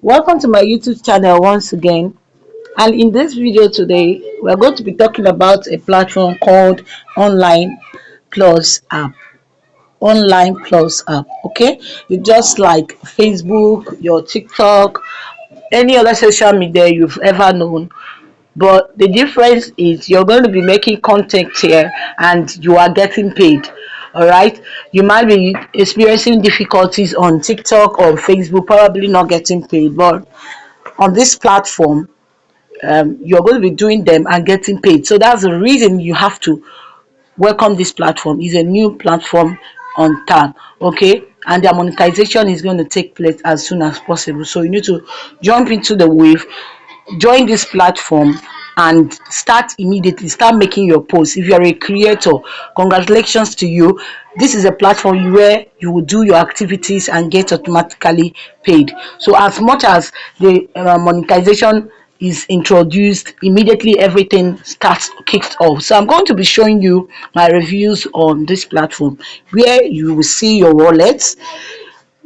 Welcome to my YouTube channel once again. And in this video today, we're going to be talking about a platform called Online Plus App. Online Plus App. Okay, it's just like Facebook, your TikTok, any other social media you've ever known. But the difference is you're going to be making content here and you are getting paid. All right, you might be experiencing difficulties on TikTok or Facebook, probably not getting paid, but on this platform, you're going to be doing them and getting paid. So that's the reason you have to welcome this platform. It's a new platform on tap, okay, and their monetization is going to take place as soon as possible. So you need to jump into the wave, join this platform, and start immediately. Start making your posts. If you're a creator, congratulations to you. This is a platform where you will do your activities and get automatically paid. So as much as the monetization is introduced, immediately everything starts kicks off. So I'm going to be showing you my reviews on this platform where you will see your wallets.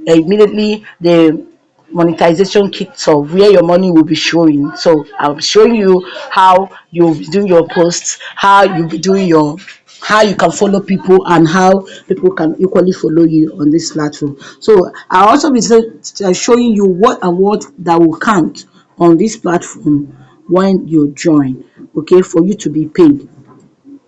Immediately the monetization kicks off, where your money will be showing. So I'm showing you how you do your posts, how you be doing your, how you can follow people, and how people can equally follow you on this platform. So I'll also be showing you what and what that will count on this platform when you join, okay, for you to be paid.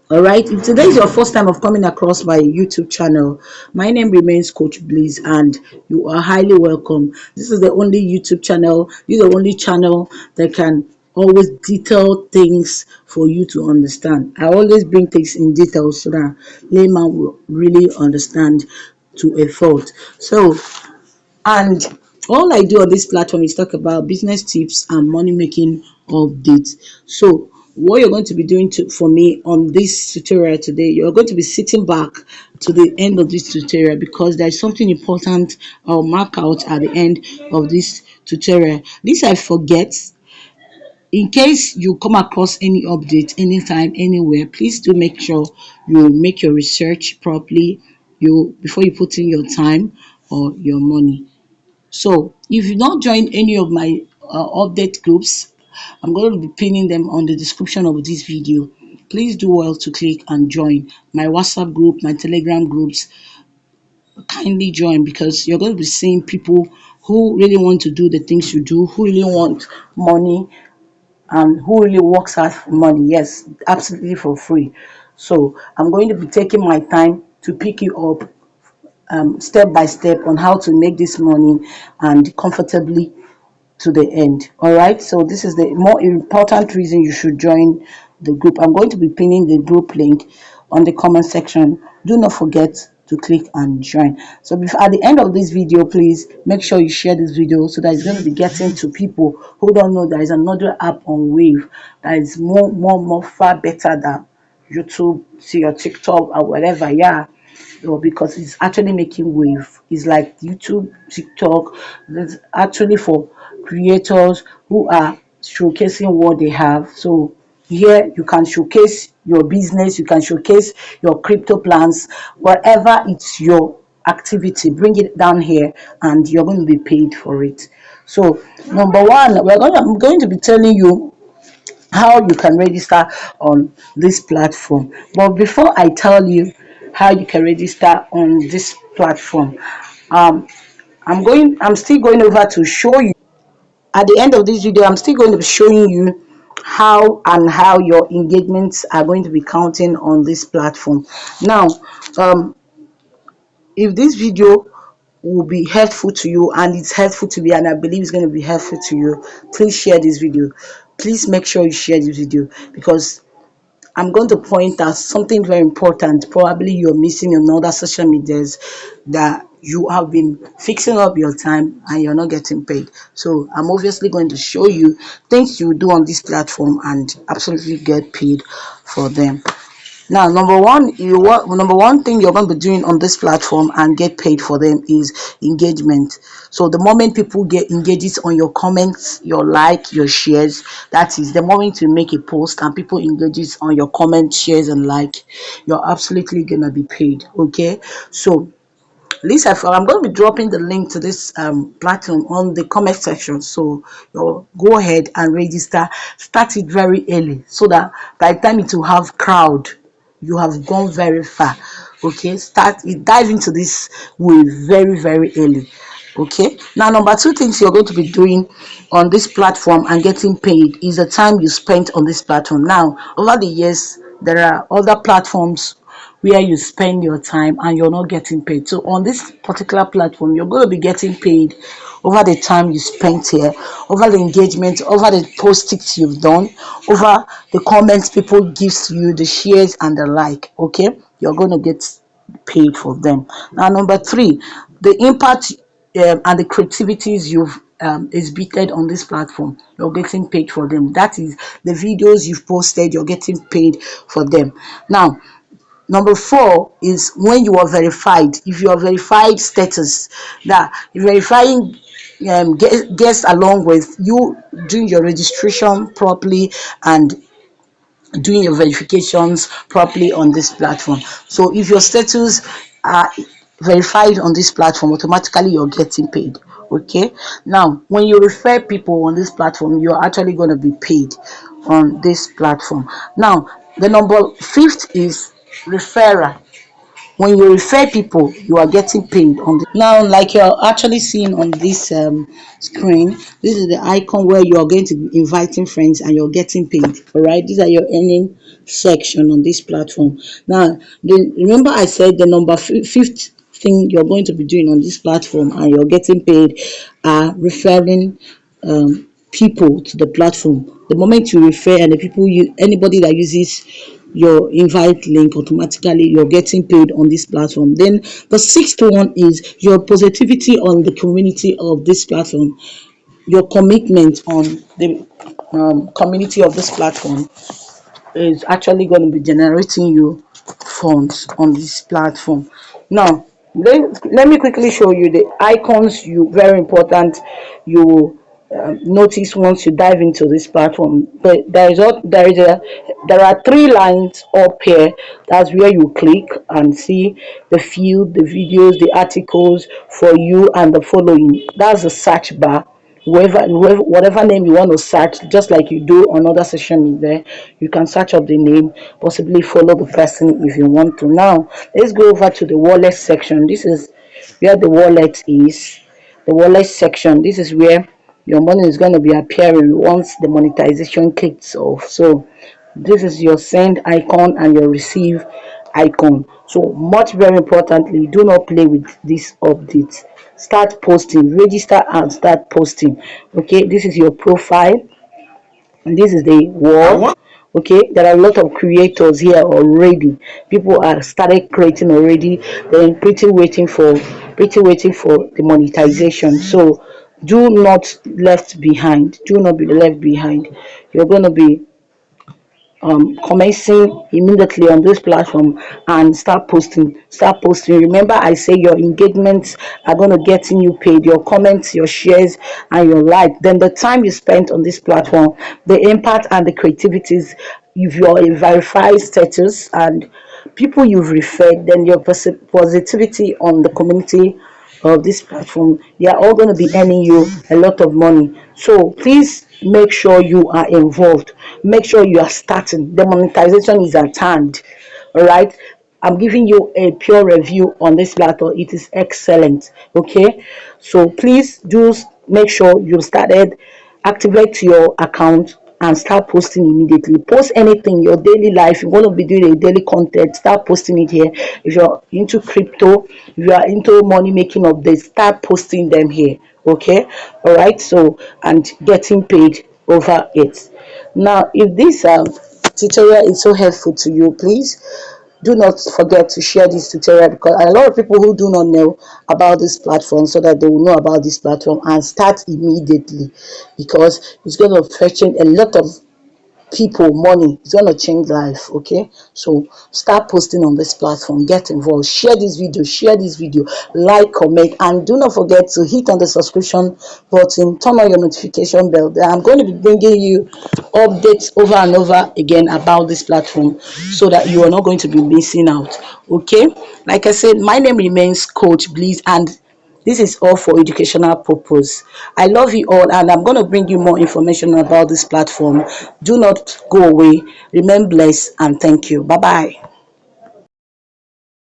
All right, if today is your first time of coming across my YouTube channel, my name remains Coach Bliss, and you are highly welcome. This is the only YouTube channel, this is the only channel that can always detail things for you to understand. I always bring things in detail so that layman will really understand to a fault. So, and all I do on this platform is talk about business tips and money making updates. So what you're going to be doing for me on this tutorial today, you're going to be sitting back to the end of this tutorial, because there's something important I'll mark out at the end of this tutorial. This I forget. In case you come across any update anytime, anywhere, please do make sure you make your research properly, you before you put in your time or your money. So if you don't join any of my update groups, I'm going to be pinning them on the description of this video. Please do well to click and join my WhatsApp group, my Telegram groups. Kindly join, because you're going to be seeing people who really want to do the things you do, who really want money, and who really works hard for money. Yes, absolutely for free. So I'm going to be taking my time to pick you up step by step on how to make this money and comfortably to the end. All right, so this is the more important reason you should join the group. I'm going to be pinning the group link on the comment section. Do not forget to click and join. So before, at the end of this video, please make sure you share this video so that it's going to be getting to people who don't know there is another app on Wave that is more far better than YouTube, see your TikTok or whatever. Yeah, because it's actually making wave. It's like YouTube, TikTok. It's actually for creators who are showcasing what they have. So here you can showcase your business, you can showcase your crypto plans, whatever it's your activity, bring it down here and you're going to be paid for it. So number one, I'm going to be telling you how you can register on this platform. But before I tell you how you can register on this platform, um, I'm still going over to show you at the end of this video. I'm still going to be showing you how your engagements are going to be counting on this platform. Now, um, if this video will be helpful to you, and it's helpful to me, and I believe it's going to be helpful to you, please share this video. Please make sure you share this video, because I'm going to point out something very important. Probably you're missing on other social medias, that you have been fixing up your time and you're not getting paid. So I'm obviously going to show you things you do on this platform and absolutely get paid for them. Now, number one thing you're going to be doing on this platform and get paid for them is engagement. So the moment people get engages on your comments, your like, your shares, that is the moment you make a post and people engages on your comments, shares, and like, you're absolutely gonna be paid. Okay, so Lisa, I'm going to be dropping the link to this platform on the comment section. So you go ahead and register. Start it very early so that by the time it will have crowd, you have gone very far. Okay, start it, dive into this way very, very early. Okay, now number two things you're going to be doing on this platform and getting paid is the time you spent on this platform. Now, over the years, there are other platforms where you spend your time and you're not getting paid. So on this particular platform, you're going to be getting paid over the time you spent here, over the engagement, over the post-its you've done, over the comments people gives to you, the shares and the like. Okay, you're going to get paid for them. Now, number three, the impact and the creativities you've exhibited on this platform, you're getting paid for them. That is the videos you've posted, you're getting paid for them. Now, number four is when you are verified. If you are verified status, that verifying guests along with you doing your registration properly and doing your verifications properly on this platform. So if your status are verified on this platform, automatically you're getting paid. Okay, now when you refer people on this platform, you're actually going to be paid on this platform. Now, the number fifth is referral. When you refer people, you are getting paid on the now, like you're actually seeing on this screen. This is the icon where you are going to be inviting friends and you're getting paid. All right, these are your earning section on this platform. Now, remember I said the number fifth thing you're going to be doing on this platform and you're getting paid are referring people to the platform. The moment you refer and the people you anybody that uses your invite link, automatically you're getting paid on this platform. Then the sixth one is your positivity on the community of this platform, your commitment on the community of this platform is actually going to be generating you funds on this platform. Now, let me quickly show you the icons. You very important. You notice once you dive into this platform. But there are three lines up here. That's where you click and see the field, the videos, the articles for you, and the following. That's the search bar. Whatever name you want to search, just like you do on other session there, you can search up the name, possibly follow the person if you want to. Now let's go over to the wallet section. This is where the wallet is. The wallet section, this is where your money is going to be appearing once the monetization kicks off. So this is your send icon and your receive icon. So much very importantly, do not play with this update. Start posting, register and start posting. Okay, this is your profile and this is the wall. Okay, there are a lot of creators here already. People are started creating already, then pretty waiting for the monetization. So do not left behind, do not be left behind. You're going to be commencing immediately on this platform and start posting. Remember I say your engagements are going to get you paid, your comments, your shares and your like, then the time you spent on this platform, the impact and the creativities, if you're a verified status and people you've referred, then your positivity on the community of this platform, they are all going to be earning you a lot of money. So please make sure you are involved, make sure you are starting. The monetization is at hand. All right, I'm giving you a pure review on this platform. It is excellent. Okay, so please do make sure you started, activate your account and start posting immediately. Post anything, your daily life. You want to be doing a daily content, start posting it here. If you're into crypto, if you are into money making updates, start posting them here. Okay, all right. So and getting paid over it. Now, if this tutorial is so helpful to you, please do not forget to share this tutorial, because a lot of people who do not know about this platform, so that they will know about this platform and start immediately, because it's going to fetch in a lot of people money. It's going to change life. Okay, so start posting on this platform, get involved, share this video, like, comment, and do not forget to hit on the subscription button, turn on your notification bell. I'm going to be bringing you updates over and over again about this platform, so that you are not going to be missing out. Okay, like I said, my name remains Coach Bliss, and this is all for educational purpose. I love you all, and I'm going to bring you more information about this platform. Do not go away. Remain blessed, and thank you. Bye bye.